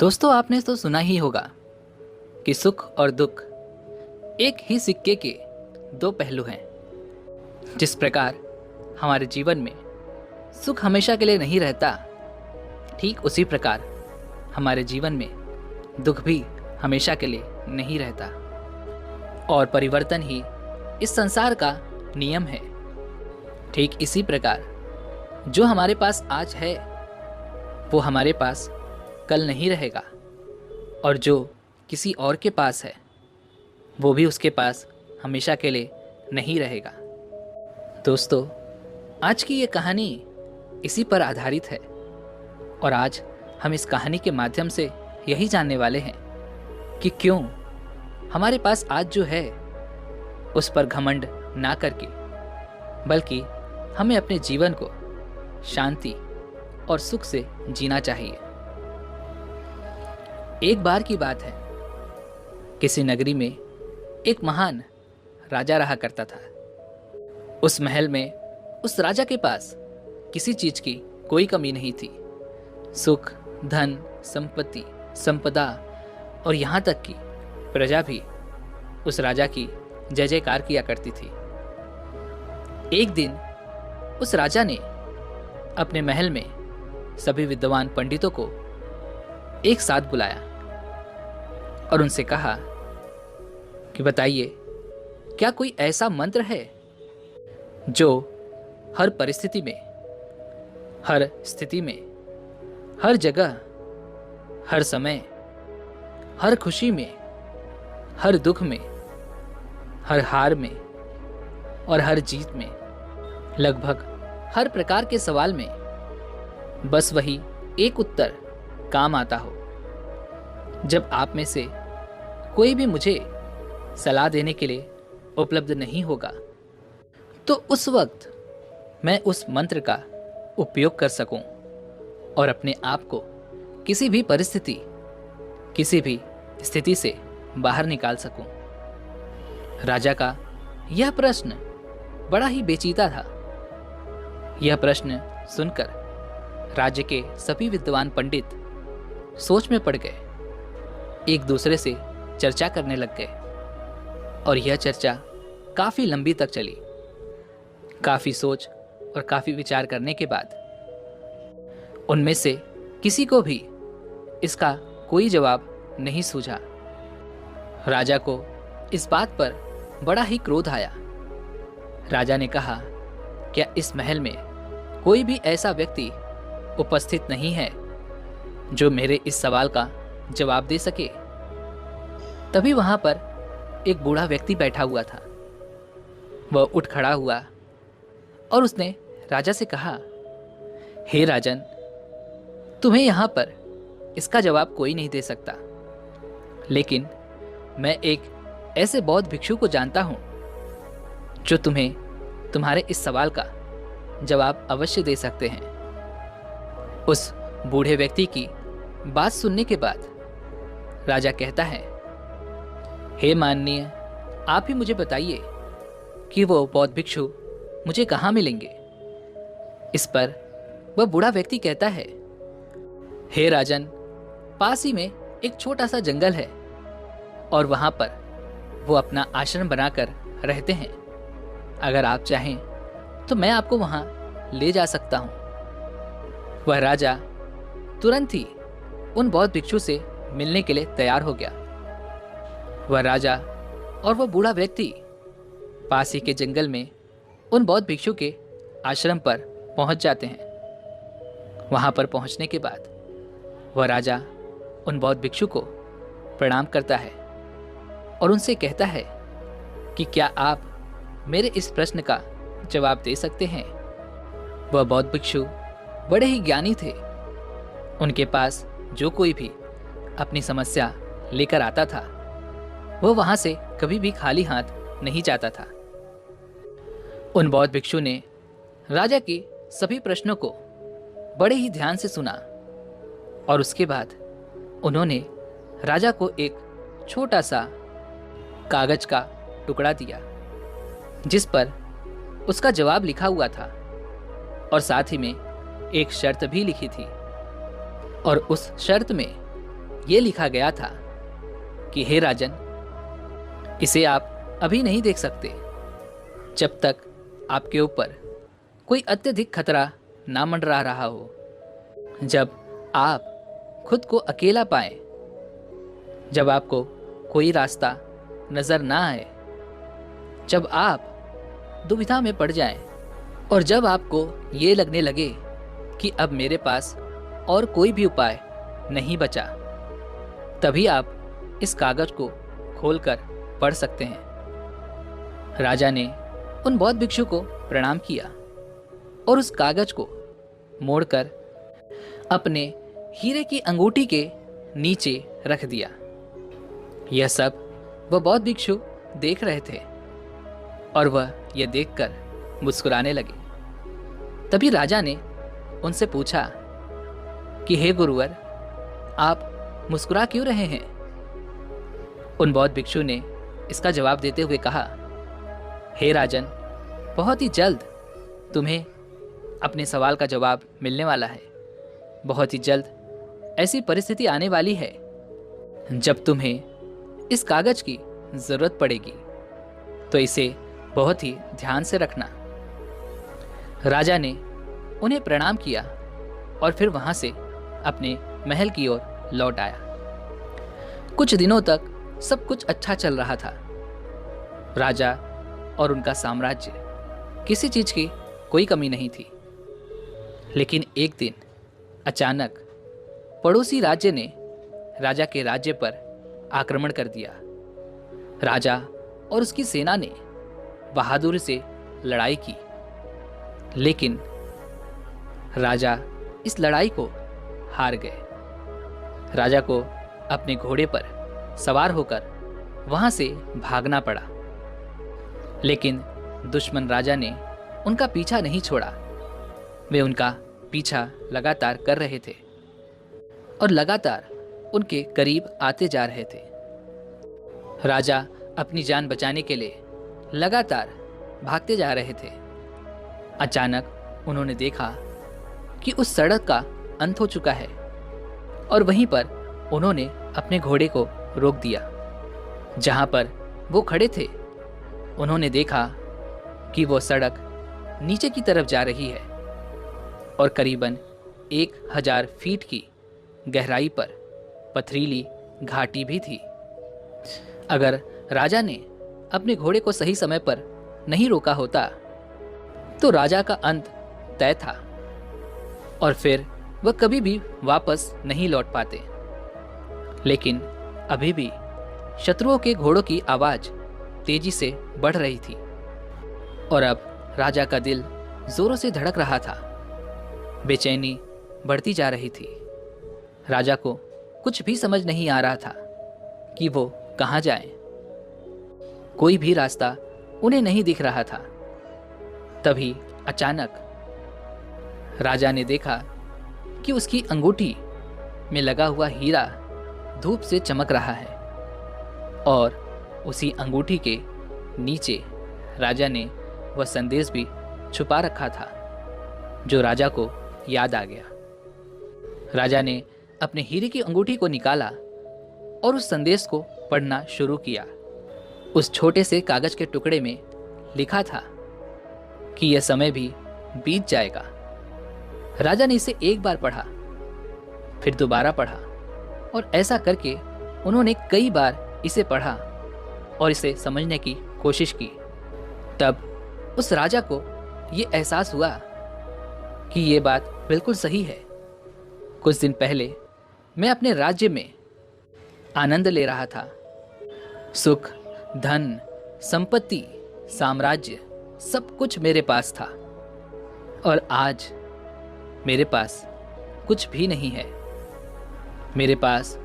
दोस्तों, आपने तो सुना ही होगा कि सुख और दुख एक ही सिक्के के दो पहलू हैं। जिस प्रकार हमारे जीवन में सुख हमेशा के लिए नहीं रहता, ठीक उसी प्रकार हमारे जीवन में दुख भी हमेशा के लिए नहीं रहता। और परिवर्तन ही इस संसार का नियम है। ठीक इसी प्रकार जो हमारे पास आज है वो हमारे पास कल नहीं रहेगा, और जो किसी और के पास है वो भी उसके पास हमेशा के लिए नहीं रहेगा। दोस्तों, आज की ये कहानी इसी पर आधारित है, और आज हम इस कहानी के माध्यम से यही जानने वाले हैं कि क्यों हमारे पास आज जो है उस पर घमंड ना करके, बल्कि हमें अपने जीवन को शांति और सुख से जीना चाहिए। एक बार की बात है, किसी नगरी में एक महान राजा रहा करता था। उस महल में उस राजा के पास किसी चीज की कोई कमी नहीं थी। सुख, धन, संपत्ति, संपदा और यहाँ तक कि प्रजा भी उस राजा की जय जयकार किया करती थी। एक दिन उस राजा ने अपने महल में सभी विद्वान पंडितों को एक साथ बुलाया और उनसे कहा कि बताइए, क्या कोई ऐसा मंत्र है जो हर परिस्थिति में, हर स्थिति में, हर जगह, हर समय, हर खुशी में, हर दुख में, हर हार में और हर जीत में, लगभग हर प्रकार के सवाल में बस वही एक उत्तर काम आता हो? जब आप में से कोई भी मुझे सलाह देने के लिए उपलब्ध नहीं होगा, तो उस वक्त मैं उस मंत्र का उपयोग कर सकूं और अपने आप को किसी भी परिस्थिति, किसी भी स्थिति से बाहर निकाल सकूं। राजा का यह प्रश्न बड़ा ही पेचीदा था। यह प्रश्न सुनकर राज्य के सभी विद्वान पंडित सोच में पड़ गए, एक दूसरे से चर्चा करने लग गए, और यह चर्चा काफी लंबी तक चली। काफी सोच और काफी विचार करने के बाद उनमें से किसी को भी इसका कोई जवाब नहीं सूझा। राजा को इस बात पर बड़ा ही क्रोध आया। राजा ने कहा, क्या इस महल में कोई भी ऐसा व्यक्ति उपस्थित नहीं है जो मेरे इस सवाल का जवाब दे सके? तभी वहां पर एक बूढ़ा व्यक्ति बैठा हुआ था। वह उठ खड़ा हुआ और उसने राजा से कहा, हे राजन, तुम्हें यहां पर इसका जवाब कोई नहीं दे सकता, लेकिन मैं एक ऐसे बौद्ध भिक्षु को जानता हूं जो तुम्हें तुम्हारे इस सवाल का जवाब अवश्य दे सकते हैं। उस बूढ़े व्यक्ति की बात सुनने के बाद राजा कहता है, हे माननीय, आप ही मुझे बताइए कि वो बौद्ध भिक्षु मुझे कहाँ मिलेंगे? इस पर वह बूढ़ा व्यक्ति कहता है, हे राजन, पास ही में एक छोटा सा जंगल है और वहां पर वो अपना आश्रम बनाकर रहते हैं। अगर आप चाहें तो मैं आपको वहां ले जा सकता हूं। वह राजा तुरंत ही उन बौद्ध भिक्षु से मिलने के लिए तैयार हो गया। वह राजा और वह बूढ़ा व्यक्ति पास ही के जंगल में उन बौद्ध भिक्षु के आश्रम पर पहुंच जाते हैं। वहां पर पहुंचने के बाद वह राजा उन बौद्ध भिक्षु को प्रणाम करता है और उनसे कहता है कि क्या आप मेरे इस प्रश्न का जवाब दे सकते हैं? वह बौद्ध भिक्षु बड़े ही ज्ञानी थे। उनके पास जो कोई भी अपनी समस्या लेकर आता था, वह वहां से कभी भी खाली हाथ नहीं जाता था। उन बौद्ध भिक्षु ने राजा के सभी प्रश्नों को बड़े ही ध्यान से सुना, और उसके बाद उन्होंने राजा को एक छोटा सा कागज का टुकड़ा दिया जिस पर उसका जवाब लिखा हुआ था, और साथ ही में एक शर्त भी लिखी थी। और उस शर्त में ये लिखा गया था कि हे राजन, इसे आप अभी नहीं देख सकते जब तक आपके ऊपर कोई अत्यधिक खतरा ना मंडरा रहा हो, जब आप खुद को अकेला पाएं, जब आपको कोई रास्ता नजर ना आए, जब आप दुविधा में पड़ जाएं और जब आपको ये लगने लगे कि अब मेरे पास और कोई भी उपाय नहीं बचा, तभी आप इस कागज को खोलकर पढ़ सकते हैं। राजा ने उन बौद्ध भिक्षु को प्रणाम किया और उस कागज को मोड़कर अपने हीरे की अंगूठी के नीचे रख दिया। यह सब वह बौद्ध भिक्षु देख रहे थे और वह यह देखकर मुस्कुराने लगे। तभी राजा ने उनसे पूछा कि हे गुरुवर, आप मुस्कुरा क्यों रहे हैं? उन बौद्ध भिक्षु ने इसका जवाब देते हुए कहा, हे राजन, बहुत ही जल्द तुम्हें अपने सवाल का जवाब मिलने वाला है। बहुत ही जल्द ऐसी परिस्थिति आने वाली है जब तुम्हें इस कागज की जरूरत पड़ेगी, तो इसे बहुत ही ध्यान से रखना। राजा ने उन्हें प्रणाम किया और फिर वहां से अपने महल की ओर लौट आया। कुछ दिनों तक सब कुछ अच्छा चल रहा था। राजा और उनका साम्राज्य, किसी चीज की कोई कमी नहीं थी। लेकिन एक दिन अचानक पड़ोसी राज्य ने राजा के राज्य पर आक्रमण कर दिया। राजा और उसकी सेना ने बहादुरी से लड़ाई की, लेकिन राजा इस लड़ाई को हार गए। राजा को अपने घोड़े पर सवार होकर वहां से भागना पड़ा, लेकिन दुश्मन राजा ने उनका पीछा नहीं छोड़ा। वे उनका पीछा लगातार कर रहे थे और लगातार उनके करीब आते जा रहे थे। राजा अपनी जान बचाने के लिए लगातार भागते जा रहे थे। अचानक उन्होंने देखा कि उस सड़क का अंत हो चुका है और वहीं पर उन्होंने अपने घोड़े को रोक दिया। जहां पर वो खड़े थे, उन्होंने देखा कि वो सड़क नीचे की तरफ जा रही है और करीबन 1000 फीट की गहराई पर पथरीली घाटी भी थी। अगर राजा ने अपने घोड़े को सही समय पर नहीं रोका होता तो राजा का अंत तय था और फिर वह कभी भी वापस नहीं लौट पाते। लेकिन अभी भी शत्रुओं के घोड़ों की आवाज तेजी से बढ़ रही थी और अब राजा का दिल जोरों से धड़क रहा था। बेचैनी बढ़ती जा रही थी। राजा को कुछ भी समझ नहीं आ रहा था कि वो कहाँ जाएं। कोई भी रास्ता उन्हें नहीं दिख रहा था। तभी अचानक राजा ने देखा कि उसकी अंगूठी में लगा हुआ हीरा धूप से चमक रहा है और उसी अंगूठी के नीचे राजा ने वह संदेश भी छुपा रखा था जो राजा को याद आ गया। राजा ने अपने हीरे की अंगूठी को निकाला और उस संदेश को पढ़ना शुरू किया। उस छोटे से कागज के टुकड़े में लिखा था कि यह समय भी बीत जाएगा। राजा ने इसे एक बार पढ़ा, फिर दोबारा पढ़ा और ऐसा करके उन्होंने कई बार इसे पढ़ा और इसे समझने की कोशिश की। तब उस राजा को यह एहसास हुआ कि यह बात बिल्कुल सही है। कुछ दिन पहले मैं अपने राज्य में आनंद ले रहा था। सुख, धन, संपत्ति, साम्राज्य, सब कुछ मेरे पास था और आज मेरे पास कुछ भी नहीं है। मेरे पास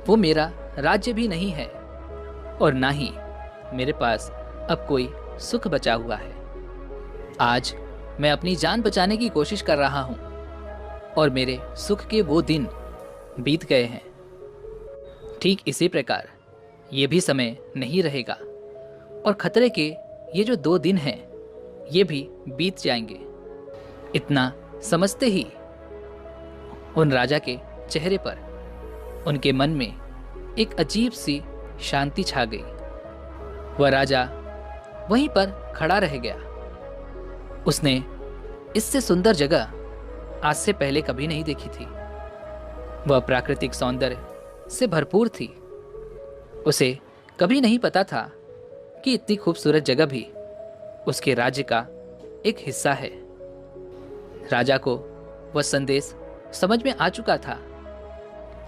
वो मेरा राज्य भी नहीं है और ना ही मेरे पास अब कोई सुख बचा हुआ है। आज मैं अपनी जान बचाने की कोशिश कर रहा हूं और मेरे सुख के वो दिन बीत गए हैं। ठीक इसी प्रकार ये भी समय नहीं रहेगा और खतरे के ये जो 2 दिन हैं ये भी बीत जाएंगे। इतना समझते ही उन राजा के चेहरे पर उनके मन में एक अजीब सी शांति छा गई। वह राजा वहीं पर खड़ा रह गया। उसने इससे सुंदर जगह आज से पहले कभी नहीं देखी थी। वह प्राकृतिक सौंदर्य से भरपूर थी। उसे कभी नहीं पता था कि इतनी खूबसूरत जगह भी उसके राज्य का एक हिस्सा है। राजा को वह संदेश समझ में आ चुका था,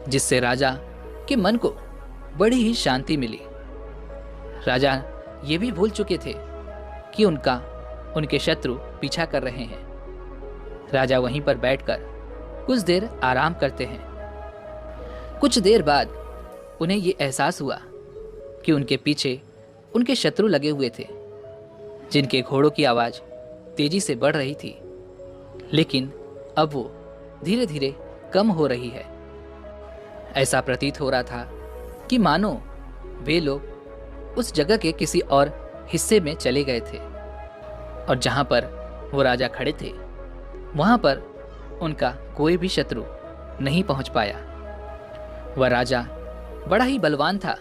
जिससे राजा के मन को बड़ी ही शांति मिली। राजा ये भी भूल चुके थे कि उनके शत्रु पीछा कर रहे हैं। राजा वहीं पर बैठकर कुछ देर आराम करते हैं। कुछ देर बाद उन्हें ये एहसास हुआ कि उनके पीछे उनके शत्रु लगे हुए थे, जिनके घोड़ों की आवाज तेजी से बढ़ रही थी, लेकिन अब वो धीरे धीरे कम हो रही है। ऐसा प्रतीत हो रहा था कि मानो वे लोग उस जगह के किसी और हिस्से में चले गए थे, और जहां पर वो राजा खड़े थे वहां पर उनका कोई भी शत्रु नहीं पहुंच पाया। वह राजा बड़ा ही बलवान था।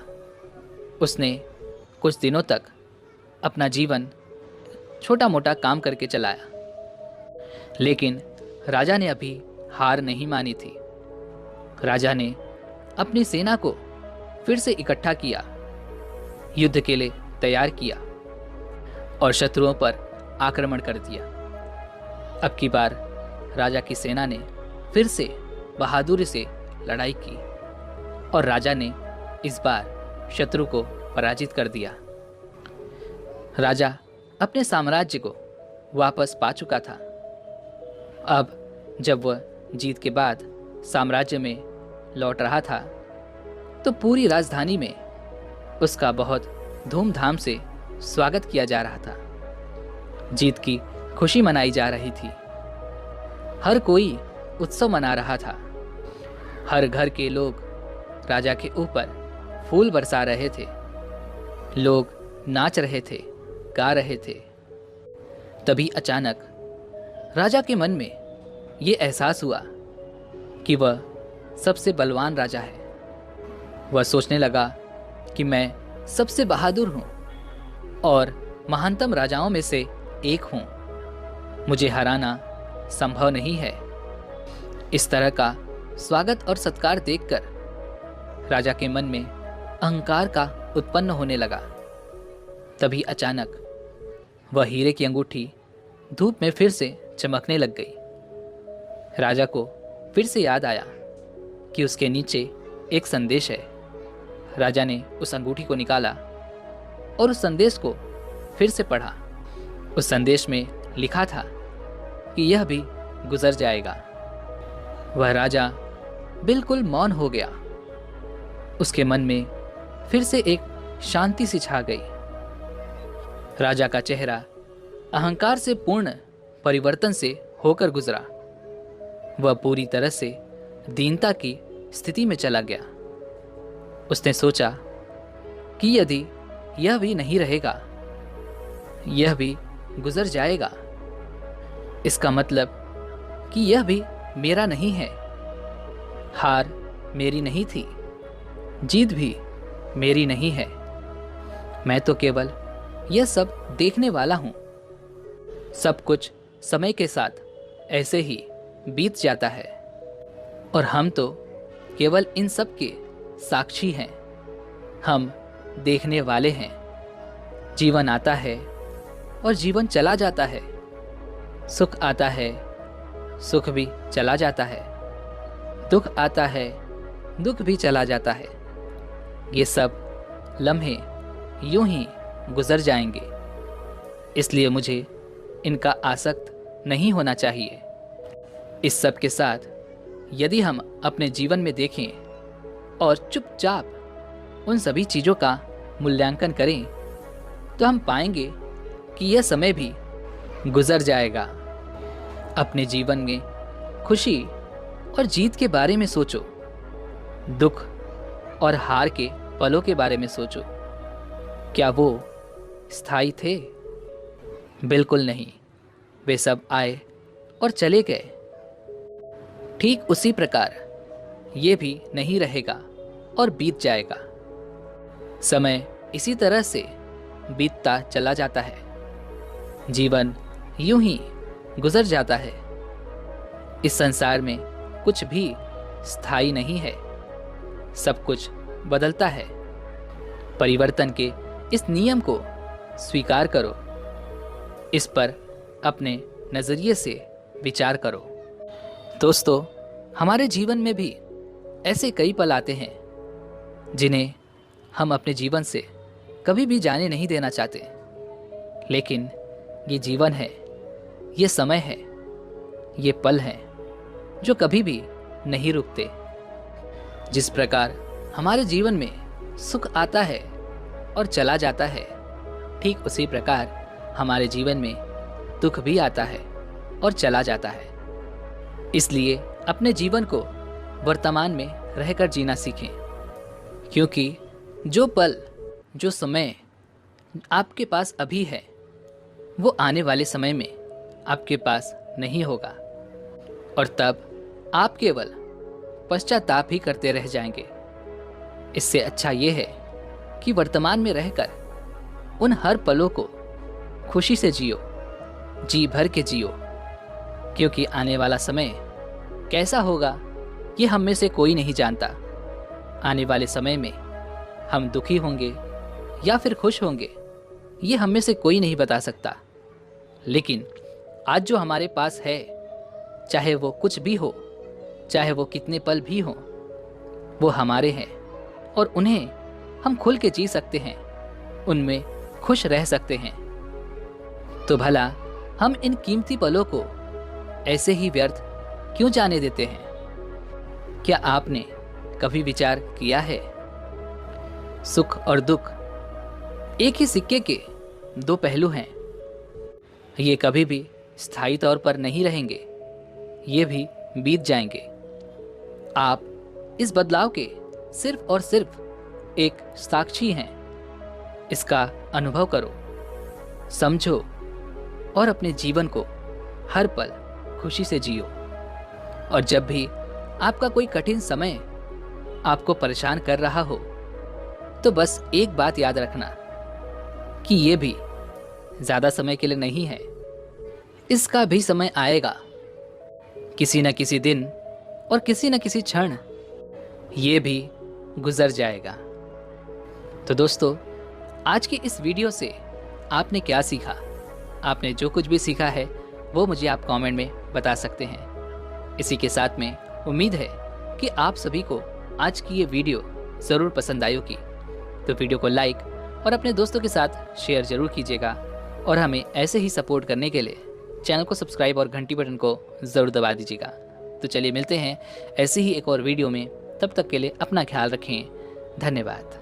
उसने कुछ दिनों तक अपना जीवन छोटा मोटा काम करके चलाया, लेकिन राजा ने अभी हार नहीं मानी थी। राजा ने अपनी सेना को फिर से इकट्ठा किया, युद्ध के लिए तैयार किया और शत्रुओं पर आक्रमण कर दिया। अब की बार राजा की सेना ने फिर से बहादुरी से लड़ाई की और राजा ने इस बार शत्रु को पराजित कर दिया। राजा अपने साम्राज्य को वापस पा चुका था। अब जब वह जीत के बाद साम्राज्य में लौट रहा था तो पूरी राजधानी में उसका बहुत धूमधाम से स्वागत किया जा रहा था। जीत की खुशी मनाई जा रही थी। हर कोई उत्सव मना रहा था। हर घर के लोग राजा के ऊपर फूल बरसा रहे थे। लोग नाच रहे थे, गा रहे थे। तभी अचानक राजा के मन में ये एहसास हुआ कि वह सबसे बलवान राजा है। वह सोचने लगा कि मैं सबसे बहादुर हूं और महानतम राजाओं में से एक हूं। मुझे हराना संभव नहीं है। इस तरह का स्वागत और सत्कार देखकर राजा के मन में अहंकार का उत्पन्न होने लगा। तभी अचानक वह हीरे की अंगूठी धूप में फिर से चमकने लग गई। राजा को फिर से याद आया कि उसके नीचे एक संदेश है। राजा ने उस अंगूठी को निकाला और उस संदेश को फिर से पढ़ा। उस संदेश में लिखा था कि यह भी गुजर जाएगा। वह राजा बिल्कुल मौन हो गया। उसके मन में फिर से एक शांति सी छा गई। राजा का चेहरा अहंकार से पूर्ण परिवर्तन से होकर गुजरा। वह पूरी तरह से दीनता की स्थिति में चला गया। उसने सोचा कि यदि यह भी नहीं रहेगा, यह भी गुजर जाएगा, इसका मतलब कि यह भी मेरा नहीं है। हार मेरी नहीं थी, जीत भी मेरी नहीं है। मैं तो केवल यह सब देखने वाला हूं। सब कुछ समय के साथ ऐसे ही बीत जाता है और हम तो केवल इन सब के साक्षी हैं। हम देखने वाले हैं। जीवन आता है और जीवन चला जाता है। सुख आता है, सुख भी चला जाता है। दुख आता है, दुख भी चला जाता है। ये सब लम्हे यूं ही गुजर जाएंगे, इसलिए मुझे इनका आसक्त नहीं होना चाहिए। इस सब के साथ यदि हम अपने जीवन में देखें और चुपचाप उन सभी चीज़ों का मूल्यांकन करें तो हम पाएंगे कि यह समय भी गुजर जाएगा। अपने जीवन में खुशी और जीत के बारे में सोचो, दुख और हार के पलों के बारे में सोचो। क्या वो स्थायी थे? बिल्कुल नहीं। वे सब आए और चले गए। ठीक उसी प्रकार ये भी नहीं रहेगा और बीत जाएगा। समय इसी तरह से बीतता चला जाता है। जीवन यूं ही गुजर जाता है। इस संसार में कुछ भी स्थायी नहीं है, सब कुछ बदलता है। परिवर्तन के इस नियम को स्वीकार करो, इस पर अपने नज़रिए से विचार करो। दोस्तों, हमारे जीवन में भी ऐसे कई पल आते हैं जिन्हें हम अपने जीवन से कभी भी जाने नहीं देना चाहते, लेकिन ये जीवन है, ये समय है, ये पल हैं जो कभी भी नहीं रुकते। जिस प्रकार हमारे जीवन में सुख आता है और चला जाता है, ठीक उसी प्रकार हमारे जीवन में दुख भी आता है और चला जाता है। इसलिए अपने जीवन को वर्तमान में रहकर जीना सीखें, क्योंकि जो पल, जो समय आपके पास अभी है, वो आने वाले समय में आपके पास नहीं होगा, और तब आप केवल पश्चाताप ही करते रह जाएंगे। इससे अच्छा ये है कि वर्तमान में रहकर उन हर पलों को खुशी से जियो, जी भर के जियो, क्योंकि आने वाला समय कैसा होगा ये हम में से कोई नहीं जानता। आने वाले समय में हम दुखी होंगे या फिर खुश होंगे, ये हम में से कोई नहीं बता सकता। लेकिन आज जो हमारे पास है, चाहे वो कुछ भी हो, चाहे वो कितने पल भी हों, वो हमारे हैं और उन्हें हम खुल के जी सकते हैं, उनमें खुश रह सकते हैं। तो भला हम इन कीमती पलों को ऐसे ही व्यर्थ क्यों जाने देते हैं? क्या आपने कभी विचार किया है? सुख और दुख एक ही सिक्के के दो पहलू हैं। ये कभी भी स्थायी तौर पर नहीं रहेंगे, ये भी बीत जाएंगे। आप इस बदलाव के सिर्फ और सिर्फ एक साक्षी हैं। इसका अनुभव करो, समझो और अपने जीवन को हर पल खुशी से जियो। और जब भी आपका कोई कठिन समय आपको परेशान कर रहा हो, तो बस एक बात याद रखना कि ये भी ज्यादा समय के लिए नहीं है। इसका भी समय आएगा, किसी न किसी दिन और किसी न किसी क्षण ये भी गुजर जाएगा। तो दोस्तों, आज की इस वीडियो से आपने क्या सीखा? आपने जो कुछ भी सीखा है वो मुझे आप कमेंट में बता सकते हैं। इसी के साथ में उम्मीद है कि आप सभी को आज की ये वीडियो ज़रूर पसंद आई होगी। तो वीडियो को लाइक और अपने दोस्तों के साथ शेयर ज़रूर कीजिएगा, और हमें ऐसे ही सपोर्ट करने के लिए चैनल को सब्सक्राइब और घंटी बटन को ज़रूर दबा दीजिएगा। तो चलिए मिलते हैं ऐसे ही एक और वीडियो में। तब तक के लिए अपना ख्याल रखें। धन्यवाद।